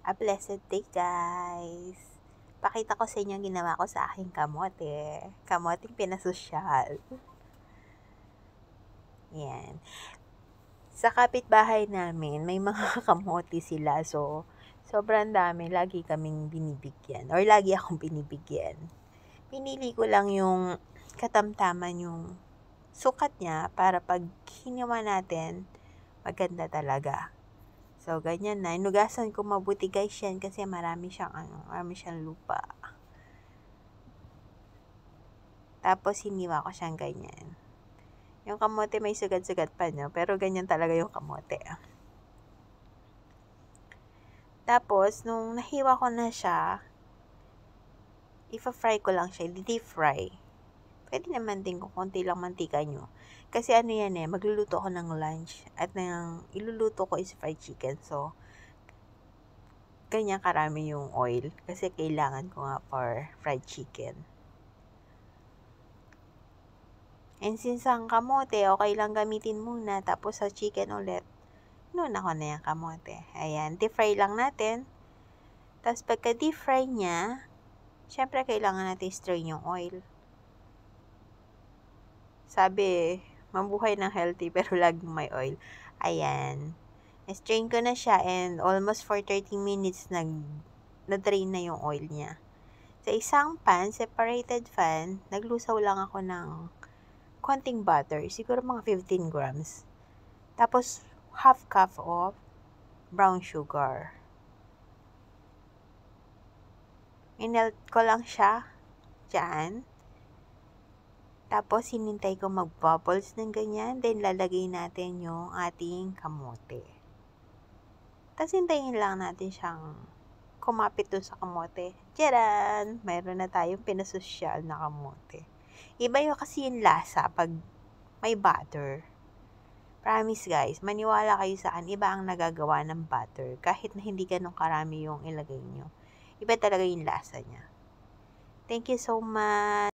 A blessed day, guys! Pakita ko sa inyo ang ginawa ko sa aking kamote. Kamoting pinasosyal. Yan. Sa kapitbahay namin, may mga kamote sila. So, sobrang dami. Lagi kaming binibigyan. Or lagi akong binibigyan. Pinili ko lang yung katamtaman yung sukat niya para pag hiniwa natin, maganda talaga. So, ganyan na. Inugasan ko mabuti guys yan kasi marami siyang lupa. Tapos, hiniwa ko siyang ganyan. Yung kamote may sugat-sugat pa nyo, pero ganyan talaga yung kamote. Tapos, nung nahiwa ko na siya, ipa-fry ko lang siya, deep fry. Pwede naman din kung konti lang mantika nyo. Kasi ano yan magluluto ako ng lunch at iluluto ko is fried chicken. So, ganyan karami yung oil kasi kailangan ko nga for fried chicken. And since ang kamote, okay lang gamitin muna. Tapos sa chicken ulit, nuna ko na yung kamote. Ayan, deep fry lang natin. Tapos pagka deep fry niya, syempre kailangan natin strain yung oil. Sabi, mabuhay ng healthy pero laging may oil. Ayan. Strain ko na siya and almost for 30 minutes na-drain na yung oil niya. Sa isang pan, separated pan, naglusaw lang ako ng konting butter, siguro mga 15 grams. Tapos, half cup of brown sugar. Minelt ko lang siya dyan. Tapos, hinintay ko mag-bubbles ng ganyan. Then, lalagay natin yung ating kamote. Tapos, hintayin lang natin siyang kumapit dun sa kamote. Tcharan! Mayroon na tayong pinasosyal na kamote. Iba yung kasi yung lasa pag may butter. Promise guys, maniwala kayo sa akin, iba ang nagagawa ng butter. Kahit na hindi ganun karami yung ilagay nyo. Iba talaga yung lasa niya. Thank you so much.